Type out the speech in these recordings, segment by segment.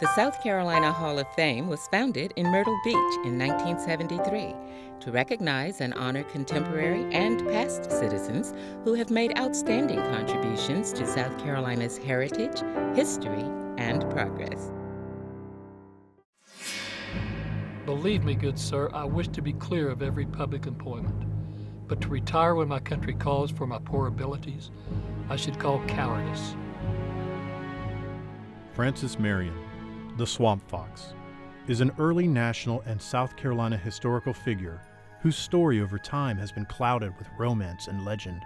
The South Carolina Hall of Fame was founded in Myrtle Beach in 1973 to recognize and honor contemporary and past citizens who have made outstanding contributions to South Carolina's heritage, history, and progress. Believe me, good sir, I wish to be clear of every public employment. But to retire when my country calls for my poor abilities, I should call cowardice. Francis Marion, the Swamp Fox, is an early national and South Carolina historical figure whose story over time has been clouded with romance and legend.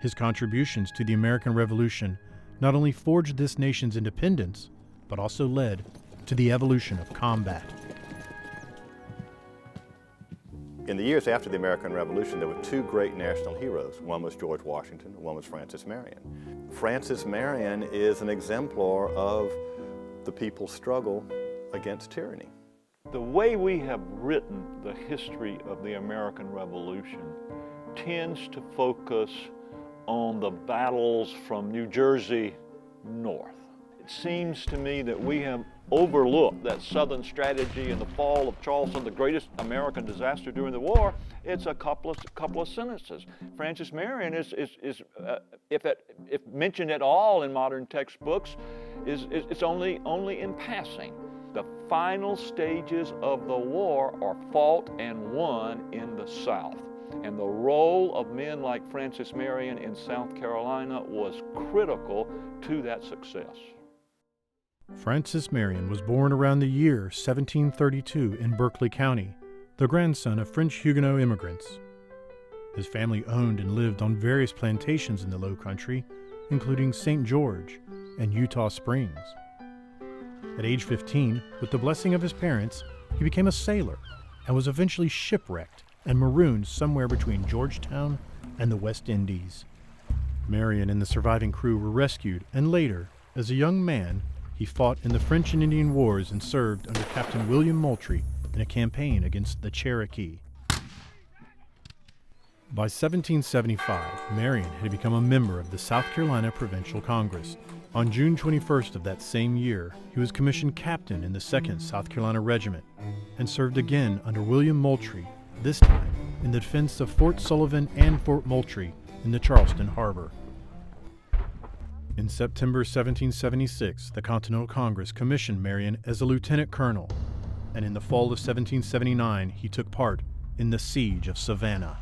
His contributions to the American Revolution not only forged this nation's independence, but also led to the evolution of combat. In the years after the American Revolution, there were two great national heroes. One was George Washington, one was Francis Marion. Francis Marion is an exemplar of the people's struggle against tyranny. The way we have written the history of the American Revolution tends to focus on the battles from New Jersey north. It seems to me that we have overlooked that Southern strategy in the fall of Charleston, the greatest American disaster during the war. It's a couple of sentences. Francis Marion is if mentioned at all in modern textbooks, it's only in passing. The final stages of the war are fought and won in the South. And the role of men like Francis Marion in South Carolina was critical to that success. Francis Marion was born around the year 1732 in Berkeley County, the grandson of French Huguenot immigrants. His family owned and lived on various plantations in the Low Country, including St. George and Utah Springs. At age 15, with the blessing of his parents, he became a sailor and was eventually shipwrecked and marooned somewhere between Georgetown and the West Indies. Marion and the surviving crew were rescued, and later, as a young man, he fought in the French and Indian Wars and served under Captain William Moultrie in a campaign against the Cherokee. By 1775, Marion had become a member of the South Carolina Provincial Congress. On June 21st of that same year, he was commissioned captain in the 2nd South Carolina Regiment and served again under William Moultrie, this time in the defense of Fort Sullivan and Fort Moultrie in the Charleston harbor. In September 1776, the Continental Congress commissioned Marion as a lieutenant colonel, and in the fall of 1779, he took part in the Siege of Savannah.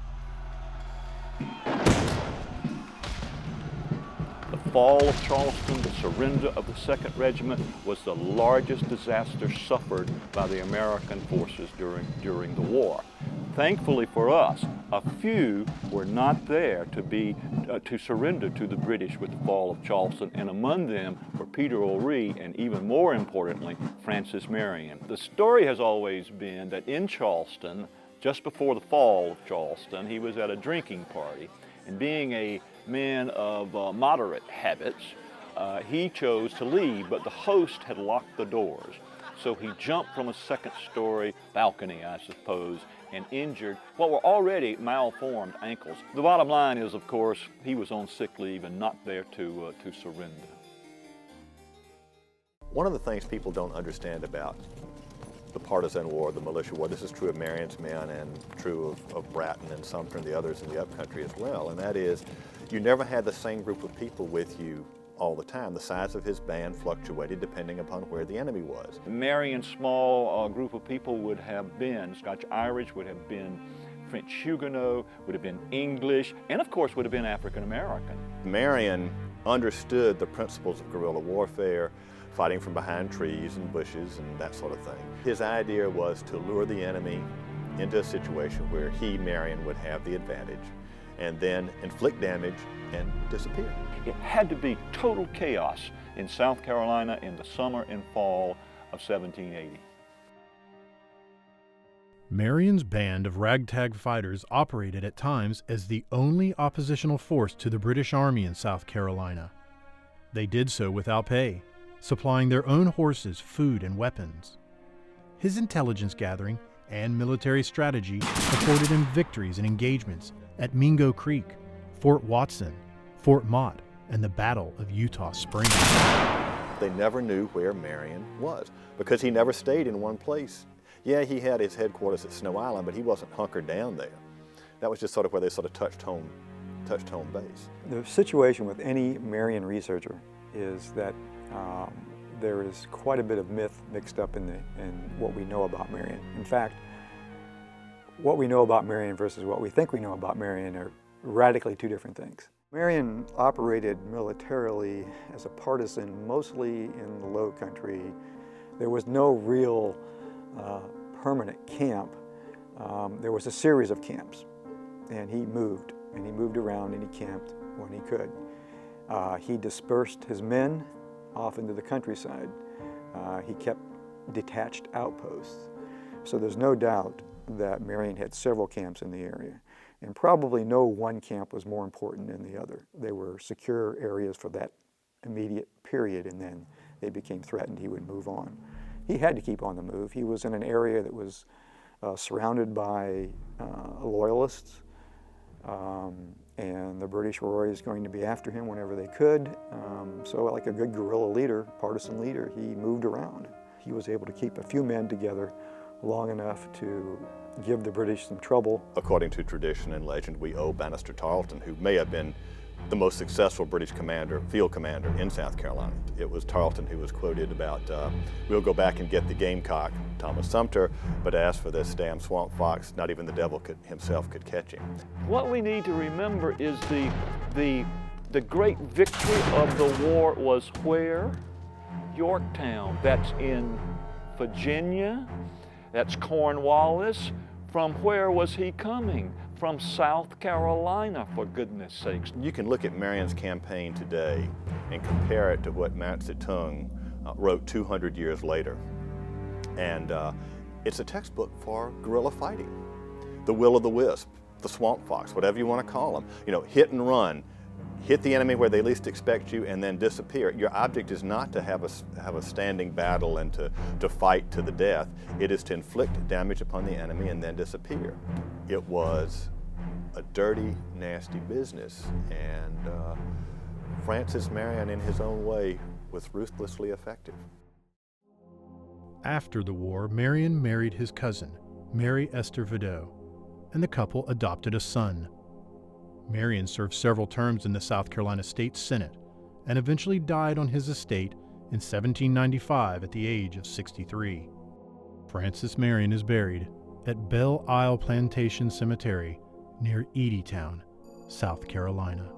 The fall of Charleston, the surrender of the 2nd Regiment, was the largest disaster suffered by the American forces during the war. Thankfully for us, a few were not there to surrender to the British with the fall of Charleston, and among them were Peter O'Ree and, even more importantly, Francis Marion. The story has always been that in Charleston, just before the fall of Charleston, he was at a drinking party, and being a man of moderate habits, he chose to leave, but the host had locked the doors. So he jumped from a 2nd-story balcony, I suppose, and injured what were already malformed ankles. The bottom line is, of course, he was on sick leave and not there to surrender. One of the things people don't understand about the partisan war, the militia war, this is true of Marion's men and true of Bratton and Sumter and the others in the upcountry as well, and that is you never had the same group of people with you all the time. The size of his band fluctuated depending upon where the enemy was. Marion's small group of people would have been Scotch-Irish, would have been French Huguenot, would have been English, and of course would have been African-American. Marion understood the principles of guerrilla warfare, fighting from behind trees and bushes and that sort of thing. His idea was to lure the enemy into a situation where he, Marion, would have the advantage and then inflict damage and disappear. It had to be total chaos in South Carolina in the summer and fall of 1780. Marion's band of ragtag fighters operated at times as the only oppositional force to the British Army in South Carolina. They did so without pay, supplying their own horses, food, and weapons. His intelligence gathering and military strategy afforded him victories in engagements at Mingo Creek, Fort Watson, Fort Mott, and the Battle of Utah Springs. they never knew where Marion was because he never stayed in one place. Yeah, he had his headquarters at Snow Island, but he wasn't hunkered down there. That was just sort of where they sort of touched home base. The situation with any Marion researcher is that there is quite a bit of myth mixed up in what we know about Marion. In fact, what we know about Marion versus what we think we know about Marion are radically two different things. Marion operated militarily as a partisan mostly in the Low Country. There was no real permanent camp. There was a series of camps, and he moved around and he camped when he could. He dispersed his men off into the countryside. He kept detached outposts. So there's no doubt that Marion had several camps in the area, and probably no one camp was more important than the other. They were secure areas for that immediate period, and then they became threatened, he would move on. He had to keep on the move. He was in an area that was surrounded by loyalists, and the British were always going to be after him whenever they could. So like a good guerrilla leader, partisan leader, he moved around. He was able to keep a few men together long enough to give the British some trouble. According to tradition and legend, we owe Banastre Tarleton, who may have been the most successful British field commander in South Carolina. It was Tarleton who was quoted about, we'll go back and get the gamecock, Thomas Sumter, but as for this damn swamp fox, not even the devil himself could catch him. What we need to remember is the great victory of the war was where? Yorktown. That's in Virginia. That's Cornwallis. From where was he coming? From South Carolina, for goodness sakes. You can look at Marion's campaign today and compare it to what Mao Zedong wrote 200 years later. And it's a textbook for guerrilla fighting. The will-o'-the-wisp, the swamp fox, whatever you want to call them. You know, hit and run. Hit the enemy where they least expect you and then disappear. Your object is not to have a standing battle and to fight to the death. It is to inflict damage upon the enemy and then disappear. It was a dirty, nasty business, and Francis Marion, in his own way, was ruthlessly effective. After the war, Marion married his cousin, Mary Esther Videau, and the couple adopted a son. Marion served several terms in the South Carolina State Senate and eventually died on his estate in 1795 at the age of 63. Francis Marion is buried at Belle Isle Plantation Cemetery near Eddytown, South Carolina.